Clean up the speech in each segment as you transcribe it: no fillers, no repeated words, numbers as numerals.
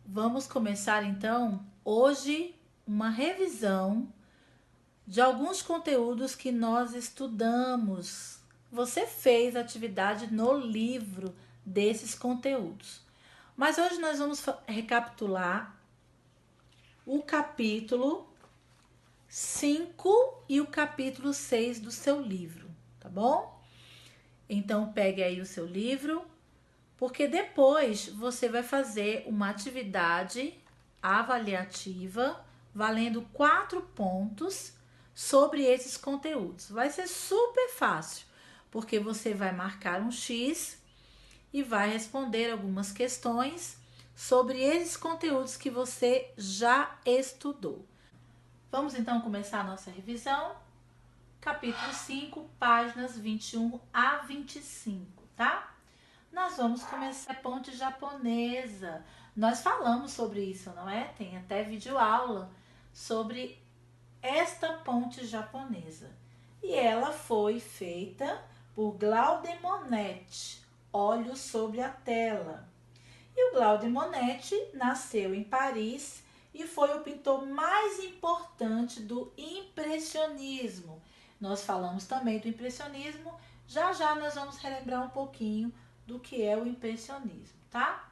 Vamos começar então hoje uma revisão de alguns conteúdos que nós estudamos. Você fez atividade no livro desses conteúdos. Mas hoje nós vamos recapitular o capítulo 5 e o capítulo 6 do seu livro, tá bom? Então pegue aí o seu livro, porque depois você vai fazer uma atividade avaliativa valendo 4 pontos sobre esses conteúdos. Vai ser super fácil, porque você vai marcar um X e vai responder algumas questões sobre esses conteúdos que você já estudou. Vamos então começar a nossa revisão. Capítulo 5, páginas 21 a 25, tá? Nós vamos começar a ponte japonesa. Nós falamos sobre isso, não é? Tem até vídeo aula sobre esta ponte japonesa. E ela foi feita por Claude Monet. Olhos sobre a tela. E o Claude Monet nasceu em Paris e foi o pintor mais importante do impressionismo. Nós falamos também do impressionismo. Já já nós vamos relembrar um pouquinho do que é o impressionismo, tá?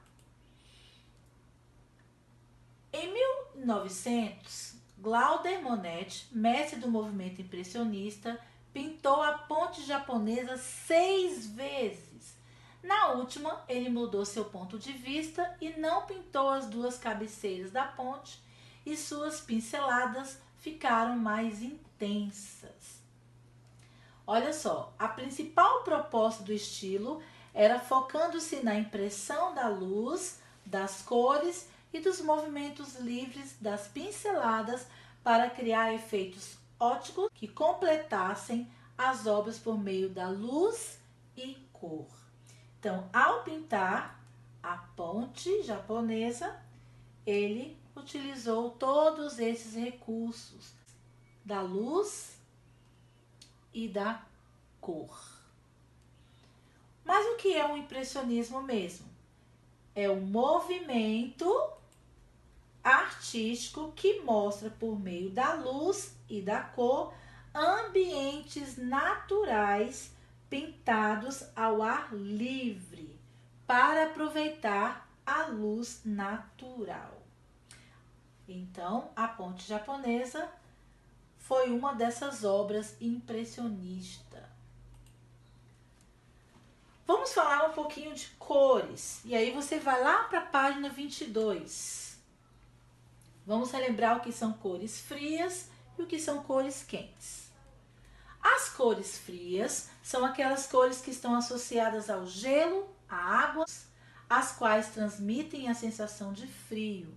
Em 1900, Claude Monet, mestre do movimento impressionista, pintou a ponte japonesa 6 vezes. Na última, ele mudou seu ponto de vista e não pintou as duas cabeceiras da ponte, e suas pinceladas ficaram mais intensas. Olha só, a principal proposta do estilo era focando-se na impressão da luz, das cores e dos movimentos livres das pinceladas para criar efeitos óticos que completassem as obras por meio da luz e cor. Então, ao pintar a ponte japonesa, ele utilizou todos esses recursos da luz e da cor. Mas o que é um impressionismo mesmo? É um movimento artístico que mostra por meio da luz e da cor ambientes naturais pintados ao ar livre para aproveitar a luz natural. Então, a ponte japonesa foi uma dessas obras impressionistas. Vamos falar um pouquinho de cores. E aí você vai lá para a página 22. Vamos relembrar o que são cores frias e o que são cores quentes. As cores frias são aquelas cores que estão associadas ao gelo, à água, as quais transmitem a sensação de frio.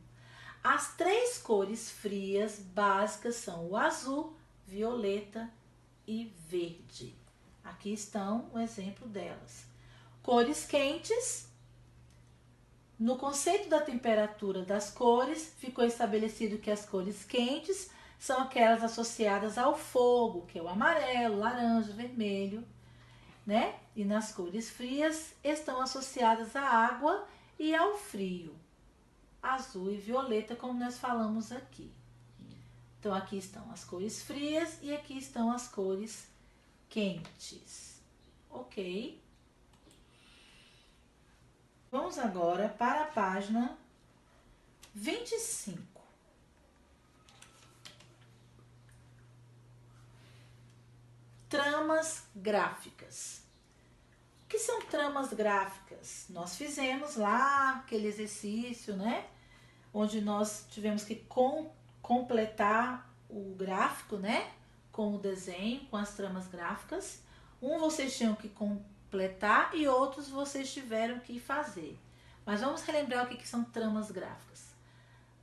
As 3 cores frias básicas são o azul, violeta e verde. Aqui estão o exemplo delas. Cores quentes. No conceito da temperatura das cores, ficou estabelecido que as cores quentes são aquelas associadas ao fogo, que é o amarelo, laranja, vermelho, né? E nas cores frias estão associadas à água e ao frio, azul e violeta, como nós falamos aqui. Então, aqui estão as cores frias e aqui estão as cores quentes. Ok? Vamos agora para a página 25. Tramas gráficas. O que são tramas gráficas? Nós fizemos lá aquele exercício, né? Onde nós tivemos que completar o gráfico, né? Com o desenho, com as tramas gráficas. Um vocês tinham que completar e outros vocês tiveram que fazer. Mas vamos relembrar o que são tramas gráficas.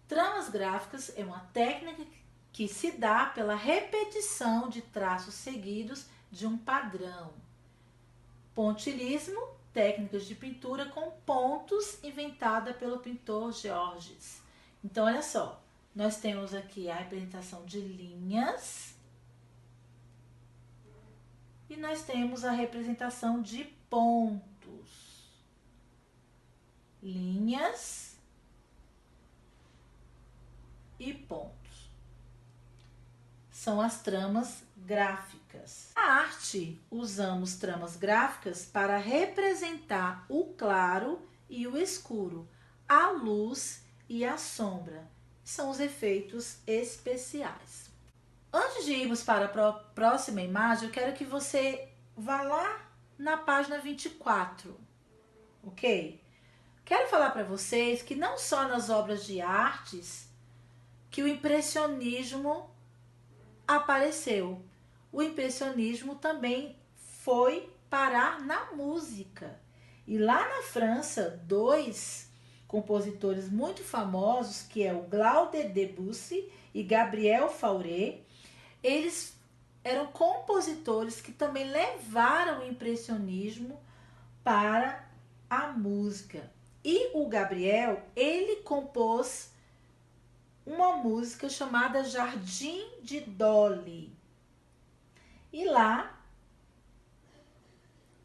Tramas gráficas é uma técnica que se dá pela repetição de traços seguidos de um padrão. Pontilhismo, técnicas de pintura com pontos inventada pelo pintor Georges. Então, olha só, nós temos aqui a representação de linhas e nós temos a representação de pontos. Linhas e pontos. São as tramas gráficas. Na arte, usamos tramas gráficas para representar o claro e o escuro, a luz e a sombra. São os efeitos especiais. Antes de irmos para a próxima imagem, eu quero que você vá lá na página 24, ok? Quero falar para vocês que não só nas obras de artes que o impressionismo apareceu. O impressionismo também foi parar na música. E lá na França, dois compositores muito famosos, que é o Claude Debussy e Gabriel Fauré, eles eram compositores que também levaram o impressionismo para a música. E o Gabriel, ele compôs uma música chamada Jardim de Dolly. E lá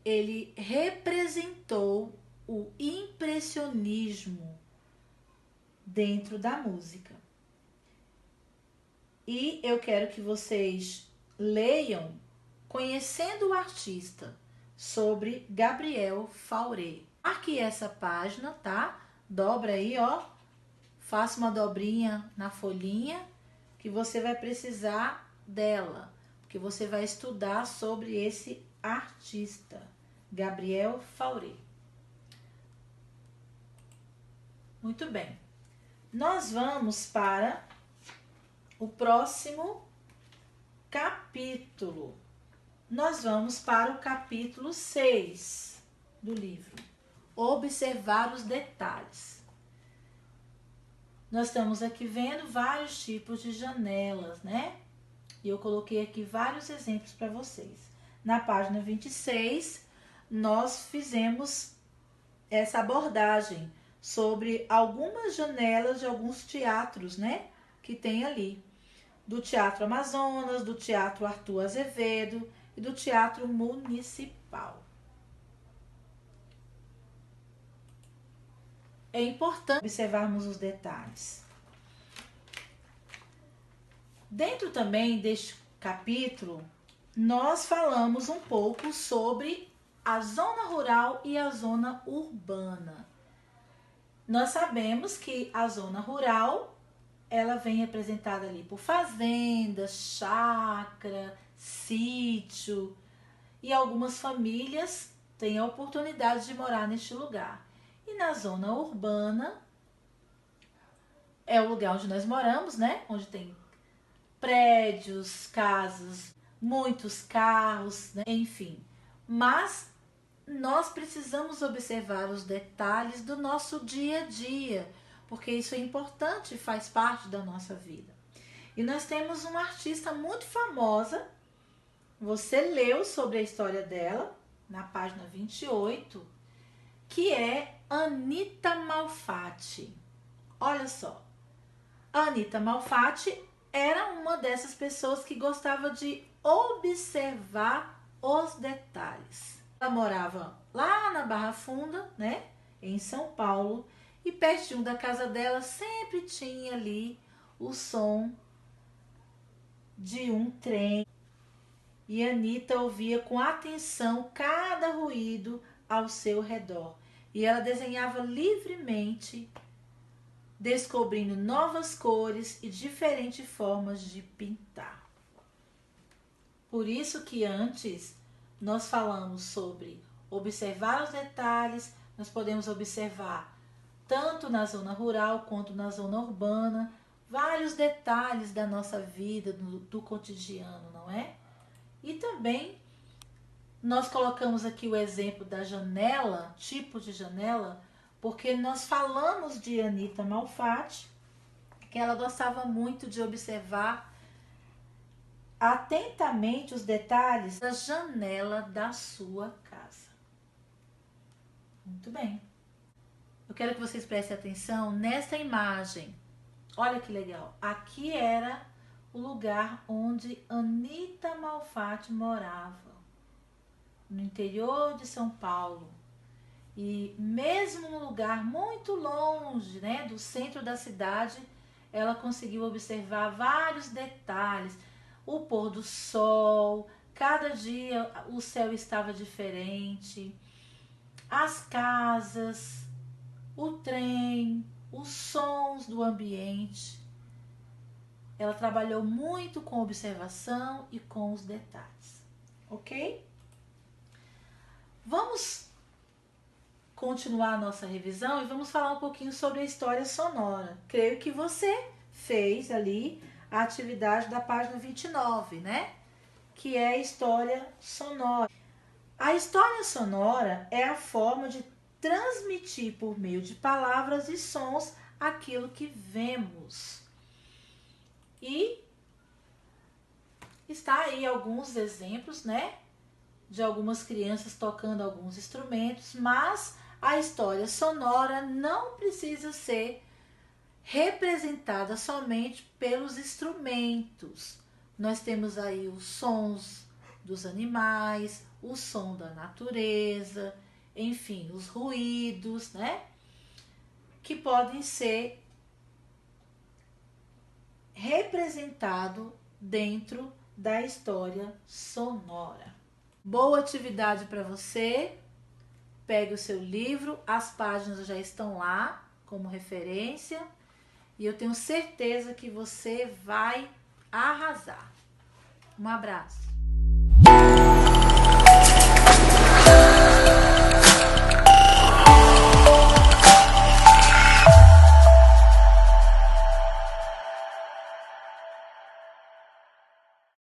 ele representou o impressionismo dentro da música. E eu quero que vocês leiam Conhecendo o Artista, sobre Gabriel Fauré. Marque essa página, tá? Dobra aí, ó. Faça uma dobrinha na folhinha que você vai precisar dela, porque você vai estudar sobre esse artista, Gabriel Fauré. Muito bem. Nós vamos para o próximo capítulo. Nós vamos para o capítulo 6 do livro. Observar os detalhes. Nós estamos aqui vendo vários tipos de janelas, né? E eu coloquei aqui vários exemplos para vocês. Na página 26, nós fizemos essa abordagem sobre algumas janelas de alguns teatros, né? Que tem ali. Do Teatro Amazonas, do Teatro Arthur Azevedo e do Teatro Municipal. É importante observarmos os detalhes. Dentro também deste capítulo, nós falamos um pouco sobre a zona rural e a zona urbana. Nós sabemos que a zona rural, ela vem representada ali por fazendas, chácara, sítio, e algumas famílias têm a oportunidade de morar neste lugar. E na zona urbana é o lugar onde nós moramos, né? Onde tem prédios, casas, muitos carros, né? Enfim. Mas nós precisamos observar os detalhes do nosso dia a dia, porque isso é importante, faz parte da nossa vida. E nós temos uma artista muito famosa, você leu sobre a história dela na página 28, que é Anita Malfatti. Olha só, a Anita Malfatti era uma dessas pessoas que gostava de observar os detalhes. Ela morava lá na Barra Funda, né, em São Paulo, e pertinho da casa dela sempre tinha ali o som de um trem. E a Anita ouvia com atenção cada ruído ao seu redor. E ela desenhava livremente, descobrindo novas cores e diferentes formas de pintar. Por isso que antes nós falamos sobre observar os detalhes, nós podemos observar tanto na zona rural quanto na zona urbana, vários detalhes da nossa vida, do cotidiano, não é? E também nós colocamos aqui o exemplo da janela, tipo de janela, porque nós falamos de Anita Malfatti, que ela gostava muito de observar atentamente os detalhes da janela da sua casa. Muito bem. Eu quero que vocês prestem atenção nessa imagem. Olha que legal. Aqui era o lugar onde Anita Malfatti morava, no interior de São Paulo. E mesmo num lugar muito longe, né, do centro da cidade, ela conseguiu observar vários detalhes. O pôr do sol, cada dia o céu estava diferente, as casas, o trem, os sons do ambiente. Ela trabalhou muito com observação e com os detalhes, ok? Vamos continuar a nossa revisão e vamos falar um pouquinho sobre a história sonora. Creio que você fez ali a atividade da página 29, né? Que é a história sonora. A história sonora é a forma de transmitir por meio de palavras e sons aquilo que vemos. E está aí alguns exemplos, né? De algumas crianças tocando alguns instrumentos, mas a história sonora não precisa ser representada somente pelos instrumentos. Nós temos aí os sons dos animais, o som da natureza, enfim, os ruídos, né? Que podem ser representados dentro da história sonora. Boa atividade para você. Pegue o seu livro, as páginas já estão lá como referência e eu tenho certeza que você vai arrasar. Um abraço.